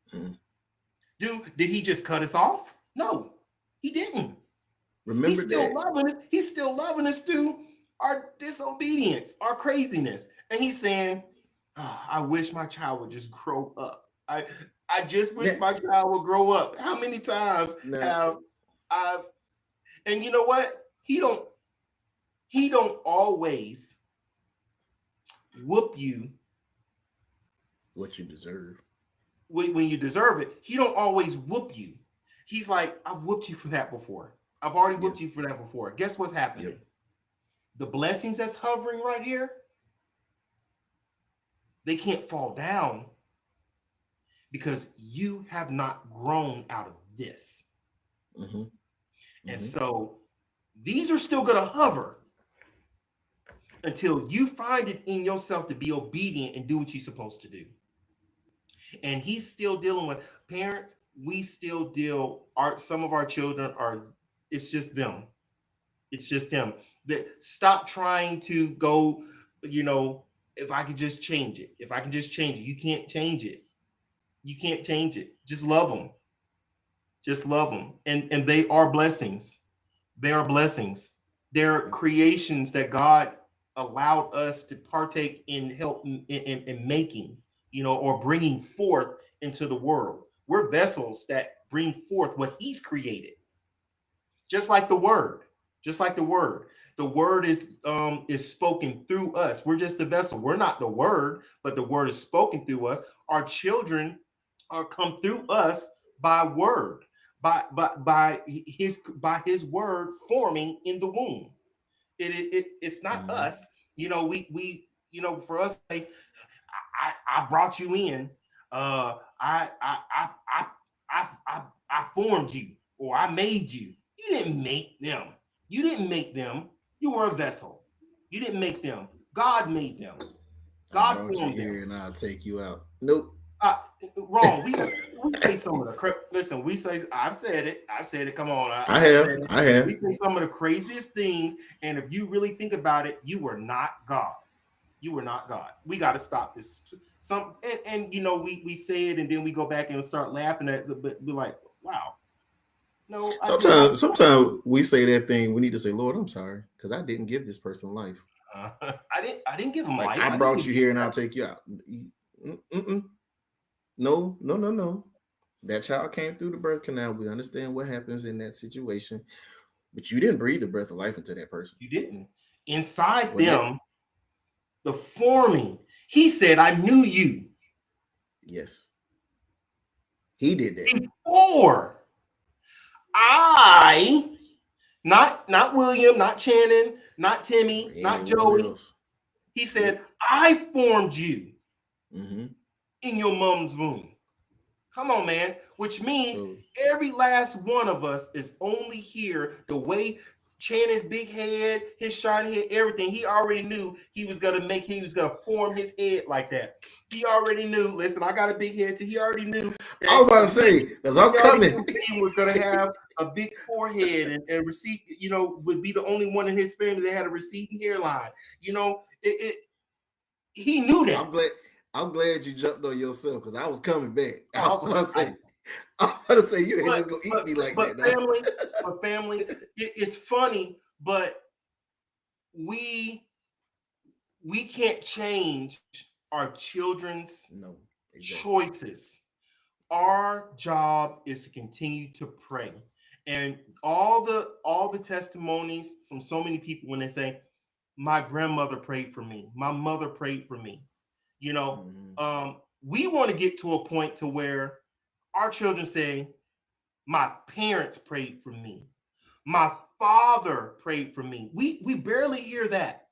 Mhm. Did he just cut us off? No, he didn't. Remember that. He's still loving us through our disobedience, our craziness. And he's saying, oh, I wish my child would just grow up. I just wish Now, my child would grow up. How many times now, have I've and you know what? He don't always whoop you what you deserve. when you deserve it. He don't always whoop you. He's like, I've whooped you for that before. I've already Yeah. whooped you for that before. Guess what's happening? Yep. The blessings that's hovering right here, they can't fall down because you have not grown out of this. Mhm. And Mhm. so these are still going to hover until you find it in yourself to be obedient and do what you're supposed to do. And he's still dealing with parents. We still deal, some of our children are, it's just them. It's just them. That stop trying to go, if I could just change it. If I can just change it. You can't change it. You can't change it. Just love them. Just love them. And they are blessings. They are blessings. They're creations that God allowed us to partake in help in making, or bringing forth into the world. We're vessels that bring forth what He's created. Just like the word. Just like the word. The word is spoken through us. We're just the vessel. We're not the word, but the word is spoken through us. Our children are come through us by word, by his word forming in the womb. It's not Mhm. us. For us, like, I brought you in. I formed you, or I made you. You didn't make them. You didn't make them. You were a vessel. You didn't make them. God made them. I God brought you formed them. here and I'll take you out. Nope. Uh, Wrong. We say some of the listen. We say I've said it. I've said it. Come on. I I've said have. it. I We have. say some of the craziest things, and if you really think about it, you were not God. You were not God. We got to stop this. We say it, and then we go back and start laughing at it, but be like, wow, no, I did not. Sometimes we say that thing. We need to say, Lord, I'm sorry, because I didn't give this person life. I didn't give him Like life. I I didn't brought give you you here and I'll that. take you out. Mm-mm. No, no, no, no. That child came through the birth canal. We understand what happens in that situation, but you didn't breathe the breath of life into that person. You didn't. Inside When that, them, the forming. He said, "I knew you yes, he did that. before I." Not William, not Shannon, not Or Timmy, not anyone Joey. else. He Nope. said, "I formed you Mm-hmm. in your mom's womb." Come on, man. Which means So every last one of us is only here the way Shannon's big head, his shiny head, everything. He already knew he was gonna form his head like that. He already knew. Listen, I got a big head too. He already knew I was that about to say, because I'm he already coming. knew William was gonna have a big forehead and receipt, would be the only one in his family that had a receding hairline. He knew I'm that. glad. I'm glad you jumped on yourself because I was coming back. I I was was gonna I, say, I'm gonna say you ain't but just gonna eat but me like but that now. family, it's funny, but we we can't change our children's No, exactly. choices. Our job is to continue to pray. And all the testimonies from so many people when they say, my grandmother prayed for me, my mother prayed for me, you know, Mm-hmm. we want to get to a point to where our children say, my parents prayed for me, my father prayed for me. We barely hear that.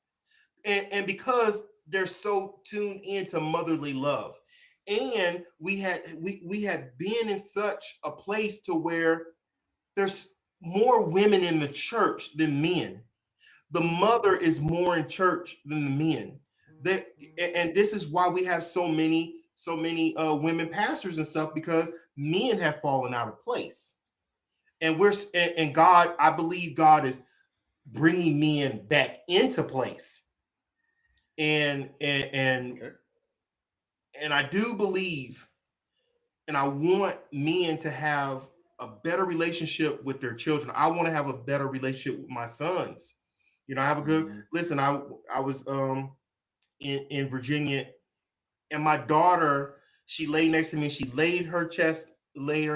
And because they're so tuned into motherly love, and we had been in such a place to where there's more women in the church than men. The mother is more in church than the men. That and this is why we have so many women pastors and stuff, because men have fallen out of place. And God, I believe God is bringing men back into place. And Okay. and I do believe, and I want men to have a better relationship with their children. I want to have a better relationship with my sons. I have a good Mm-hmm. listen. I was in Virginia, and my daughter, she lay next to me. She laid her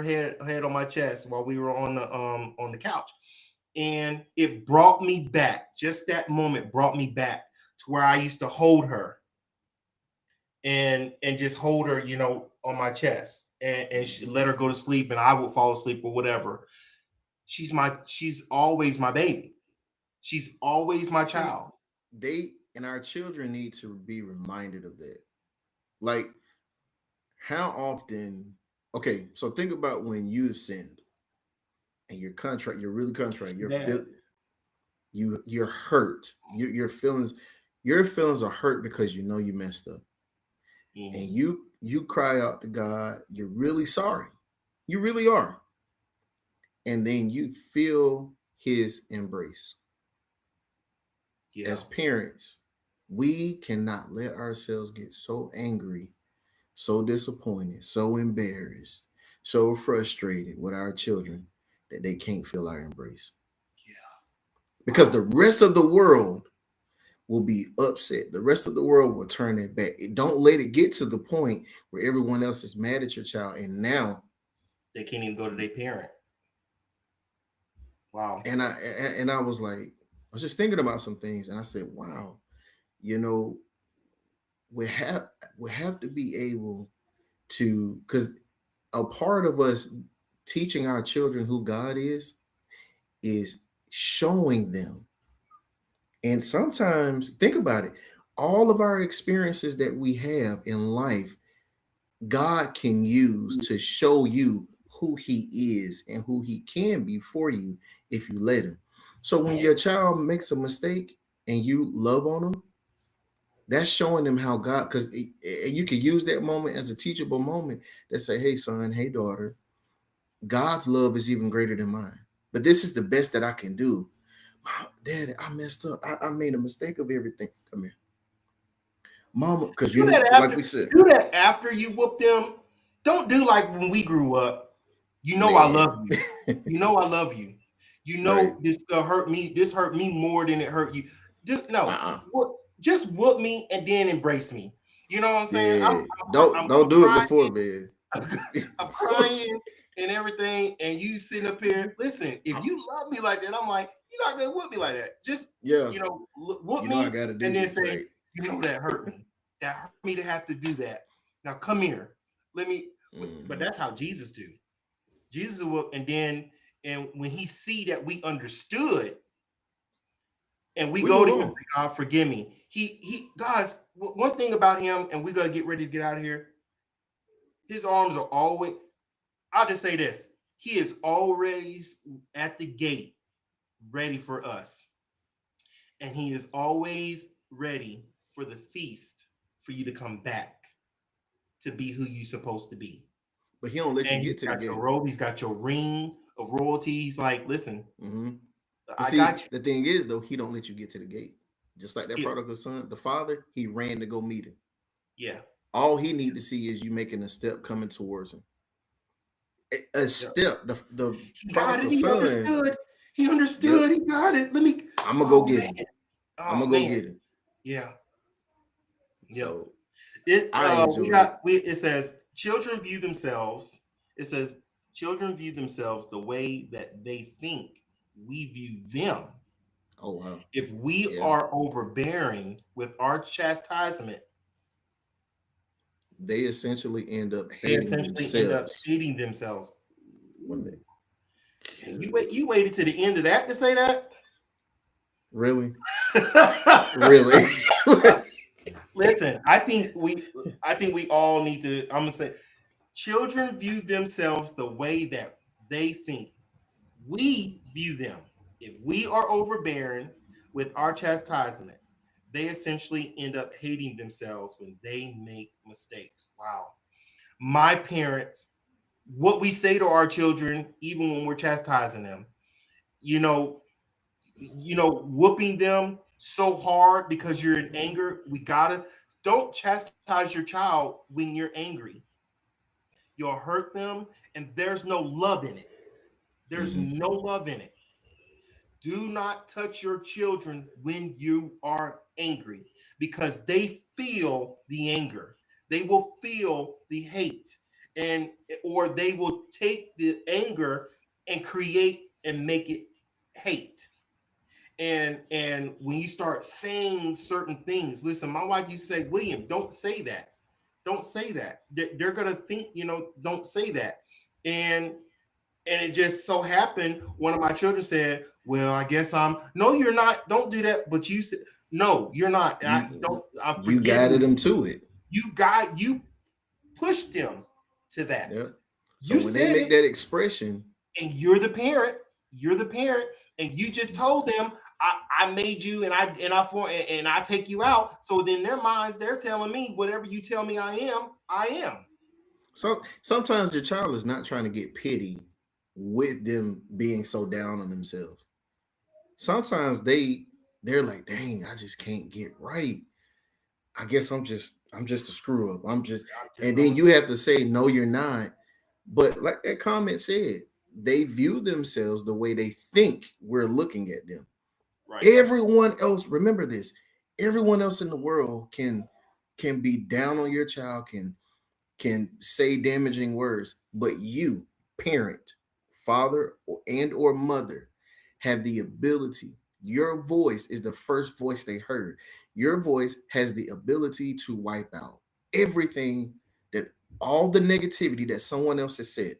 head on my chest while we were on the couch, and it brought me back. Just that moment brought me back to where I used to hold her and just hold her, on my chest, and she, Mm-hmm. let her go to sleep, and I would fall asleep or whatever. She's always my baby. She's always my See, child. they and our children need to be reminded of that. Like, how often? Okay, so think about when you've sinned and you're really contrite. It's bad. You're hurt. Your feelings are hurt because you know you messed up, and Mhm. you cry out to God. You're really sorry. You really are, and then you feel His embrace. Yeah. As parents, we cannot let ourselves get so angry, so disappointed, so embarrassed, so frustrated with our children that they can't feel our embrace. Yeah. Because Wow. the rest of the world will be upset. The rest of the world will turn their back. Don't let it get to the point where everyone else is mad at your child. And now, They can't even go to their parent. Wow. and I was like, I was just thinking about some things, and I said, wow, you know, we have we have to be able to, because a part of us teaching our children who God is showing them And sometimes, think about it, all of our experiences that we have in life, God can use to show you who He is and who He can be for you if you let Him. So when your child makes a mistake and you love on them, that's showing them how God, because you can use that moment as a teachable moment that say, hey, son, hey, daughter, God's love is even greater than mine. But this is the best that I can do. Daddy, I messed up. I made a mistake of everything. Come here. Mama, because Do that like after. we said, Do that after you whoop them. Don't do like when we grew up. You know I man. love you. You know I love you. You Right. know this hurt me. This hurt me more than it hurt you. No, Uh-uh. just whoop me and then embrace me. You know what I'm saying? Yeah. I'm Don't do it crying. before, man. I'm crying and everything, and you sitting up here. Listen, if you love me like that, I'm like, you're not gonna whoop me like that. Just Yeah. whoop You know I me gotta do and then this, say, right? you know that hurt me. That hurt me to have to do that. Now come here. Let me. But that's how Jesus do. Jesus will, and when he see that we understood, and we go to him, on. God forgive me. God's one thing about him, and we gotta get ready to get out of here. His arms are always. I'll just say this: he is always at the gate, ready for us, and he is always ready for the feast for you to come back to be who you're supposed to be. But he don't let you And he's get to the got your gate. robe, he's got your ring of royalty. He's like, listen, But I see, got you. the thing is, though, he don't let you get to the gate. Just like that Yeah, prodigal son, the father, he ran to go meet him. yeah, All he need to see is you making a step coming towards him. A yeah. step. The He got it. prodigal He son. understood. He Yep. understood. He got it. Let me. I'm gonna go Oh get man. him. I'm Oh gonna go man. get him. Yeah. Yep. So It I we enjoyed it. got we it says children view themselves. It says children view themselves the way that they think we view them. Oh wow. If we Yeah. are overbearing with our chastisement, They essentially end up they hating essentially end up themselves hating themselves. when they And you waited to the end of that to say that? really, really. Listen, I think we all need to. I'm gonna say, children view themselves the way that they think we view them. If we are overbearing with our chastisement, they essentially end up hating themselves when they make mistakes. Wow. My parents, what we say to our children, even when we're chastising them, you know, whooping them so hard because you're in anger. We gotta don't chastise your child when you're angry. You'll hurt them, and there's no love in it. There's Mhm. no love in it. Do not touch your children when you are angry because they feel the anger. They will feel the hate, and or they will take the anger and create and make it hate. And when you start saying certain things, listen, my wife used to say, William, don't say that. Don't say that. They're gonna think, don't say that. And it just so happened one of my children said, well, I guess I'm no, you're not, don't do that. But you said, no, you're not. And I You don't I'm you forgiving guided you. them to it. You pushed them to that. Yep. So You when they said make it, that expression, and you're the parent, and you just told them I made you and I take you out. So then their minds, they're telling me whatever you tell me I am. so sometimes your child is not trying to get pity with them being so down on themselves. Sometimes they're like, dang, I just can't get right. I guess I'm just a screw up. I just And know then it's you have to say, no, you're not. But like that comment said, they view themselves the way they think we're looking at them. right. Everyone else, remember this, everyone else in the world can be down on your child, can say damaging words, but you, parent, father, and or mother, have the ability. Your voice is the first voice they heard. Your voice has the ability to wipe out everything, that all the negativity that someone else has said.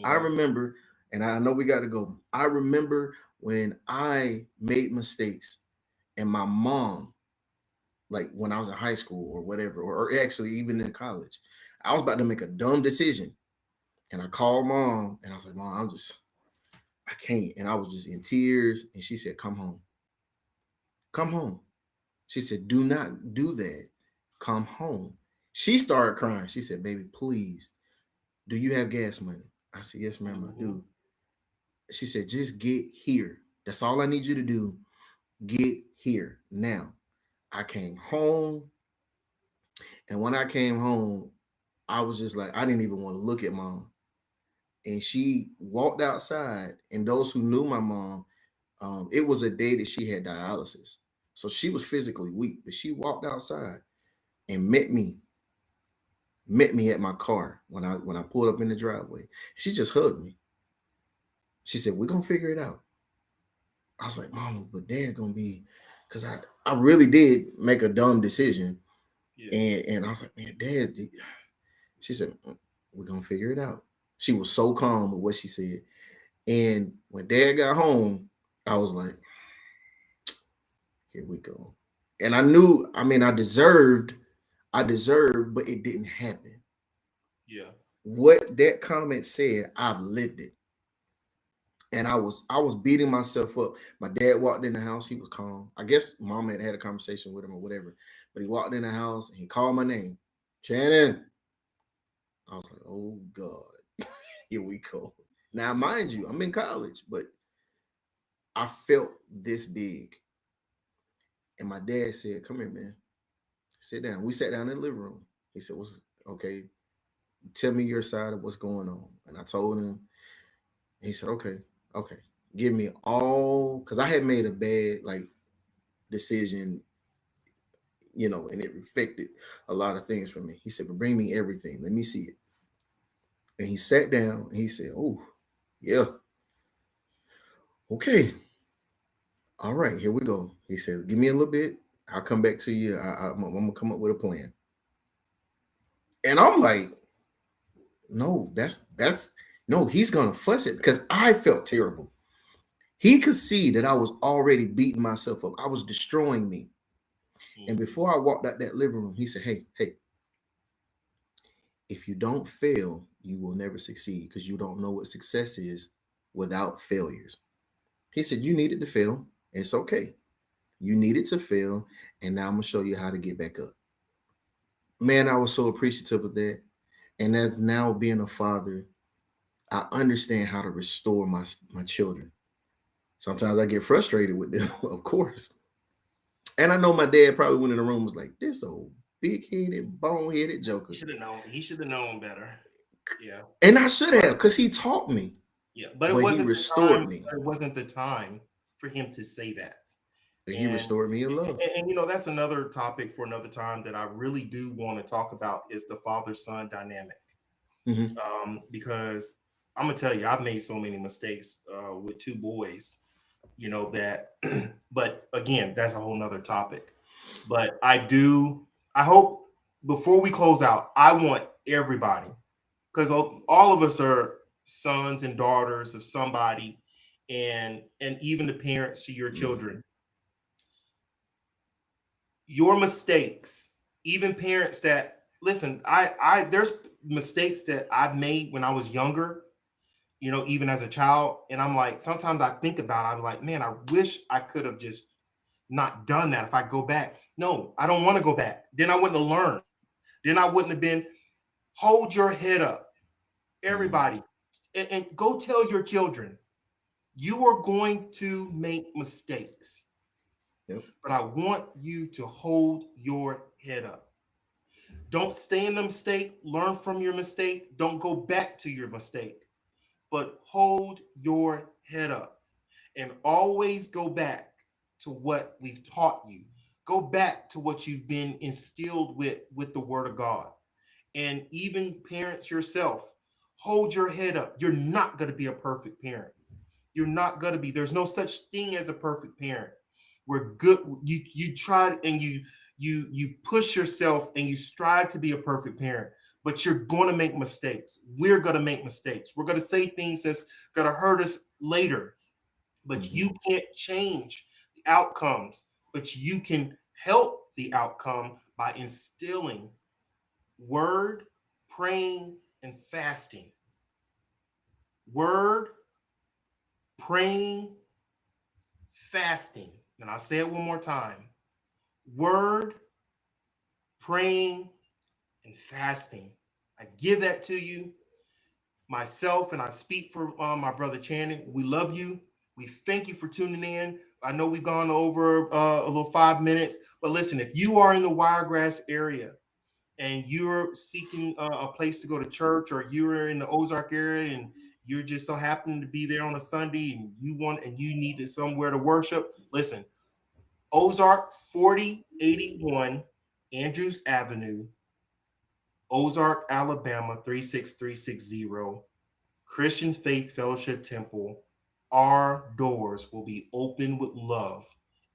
I Mm-hmm. remember, and I know we got to go. I remember when I made mistakes, And my mom, like when I was in high school or whatever, or actually even in college, I was about to make a dumb decision. And I called mom and I was like, Mom, I can't. And I was just in tears. And she said, Come home. Come home. She said, Do not do that. Come home. She started crying. She said, Baby, please, do you have gas money? I said, Yes, ma'am, I do. She said, Just get here. That's all I need you to do. Get here now. I came home. And when I came home, I was just like, I didn't even want to look at mom. And she walked outside. And those who knew my mom, it was a day that she had dialysis. So she was physically weak, but she walked outside and met me at my car when I pulled up in the driveway. She just hugged me. She said, We're gonna figure it out. I was like, Mama, but Dad gonna be, because I really did make a dumb decision. Yeah. And I was like, Man, Dad, she said, We're gonna figure it out. She was so calm with what she said. And when Dad got home, I was like, Here we go. And I knew, I mean, I deserved, but it didn't happen. Yeah. What that comment said, I've lived it. And I was beating myself up. My dad walked in the house. He was calm. I guess mom had a conversation with him or whatever. But he walked in the house and he called my name, Shannon. I was like, oh God, here we go. Now, mind you, I'm in college, but I felt this big. And my dad said, Come here, man. Sit down. We sat down in the living room. He said, What's okay? Tell me your side of what's going on. And I told him. He said, Okay. Give me all, because I had made a bad decision, and it affected a lot of things for me. He said, But bring me everything. Let me see it. And he sat down and he said, Oh, yeah. Okay. All right, here we go. He said, Give me a little bit. I'll come back to you. I'm gonna come up with a plan. And I'm like, no, no, he's gonna fuss it, because I felt terrible. He could see that I was already beating myself up. I was destroying me. And before I walked out that living room, he said, Hey, if you don't fail, you will never succeed, because you don't know what success is without failures. He said, You needed to fail. It's okay. You needed to fail. And now I'm going to show you how to get back up. Man, I was so appreciative of that. And as now being a father, I understand how to restore my children. Sometimes I get frustrated with them, of course. And I know my dad probably went in the room and was like, This old big-headed, bone-headed joker. He should have known better. Yeah. And I should have, because he taught me. Yeah, but he restored me. It wasn't the time for him to say that. And he restored me in love. And that's another topic for another time that I really do want to talk about, is the father-son dynamic. Mm-hmm. Because I'm gonna tell you, I've made so many mistakes with two boys, that, but again, that's a whole nother topic. But I hope before we close out, I want everybody, because all of us are sons and daughters of somebody, and even the parents to your children. Your mistakes, even parents that listen, there's mistakes that I've made when I was younger, even as a child. And I'm like, sometimes I think about it, I'm like, man, I wish I could have just not done that if I go back. No, I don't want to go back. Then I wouldn't have learned. Then I wouldn't have been. Hold your head up, everybody, and go tell your children, you are going to make mistakes. Yep. But I want you to hold your head up. Don't stay in the mistake. Learn from your mistake. Don't go back to your mistake. But hold your head up and always go back to what we've taught you. Go back to what you've been instilled with the Word of God. And even parents yourself, hold your head up. You're not going to be a perfect parent. You're not going to be. There's no such thing as a perfect parent. We're good. You tried and you push yourself and you strive to be a perfect parent, but you're going to make mistakes. We're going to make mistakes. We're going to say things that's going to hurt us later, but you can't change the outcomes but you can help the outcome by instilling word, praying, and fasting. Word, praying, fasting. And I'll say it one more time. Word, praying, and fasting. I give that to you myself, and I speak for my brother Channing. We love you. We thank you for tuning in. I know we've gone over a little 5 minutes, but listen, if you are in the Wiregrass area and you're seeking a place to go to church, or you're in the Ozark area and you're just so happen to be there on a Sunday and you need somewhere to worship, listen, Ozark 4081 Andrews Avenue, Ozark, Alabama 36360, Christian Faith Fellowship Temple. Our doors will be open with love.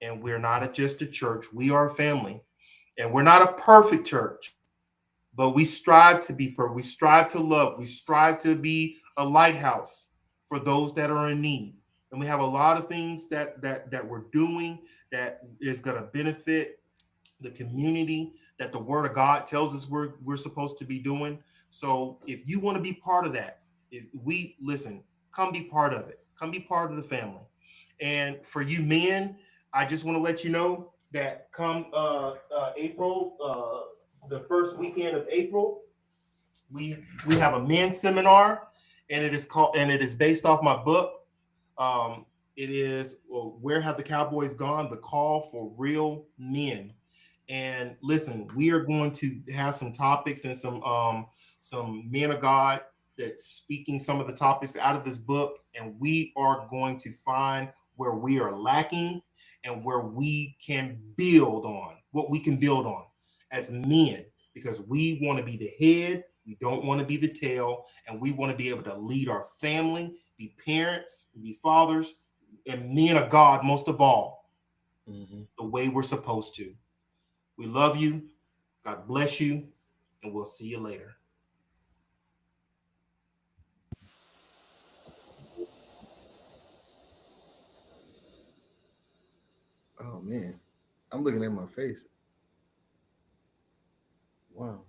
And we're not just a church, we are a family. And we're not a perfect church, but we strive to be perfect. We strive to love. We strive to be a lighthouse for those that are in need. And we have a lot of things that we're doing that is going to benefit the community, that the word of God tells us we're supposed to be doing. So if you want to be part of that, if we listen, come be part of it. Come be part of the family. And for you men, I just want to let you know that come April, the first weekend of April, we have a men's seminar, and it is based off my book. It is Where Have the Cowboys Gone? The Call for Real Men. And listen, we are going to have some topics and some men of God that's speaking some of the topics out of this book, and we are going to find where we are lacking and where we can build on what we can build on as men, because we want to be the head, we don't want to be the tail, and we want to be able to lead our family, be parents, be fathers, and men of God most of all, the way we're supposed to. We love you. God bless you. And we'll see you later. Oh man, I'm looking at my face. Wow.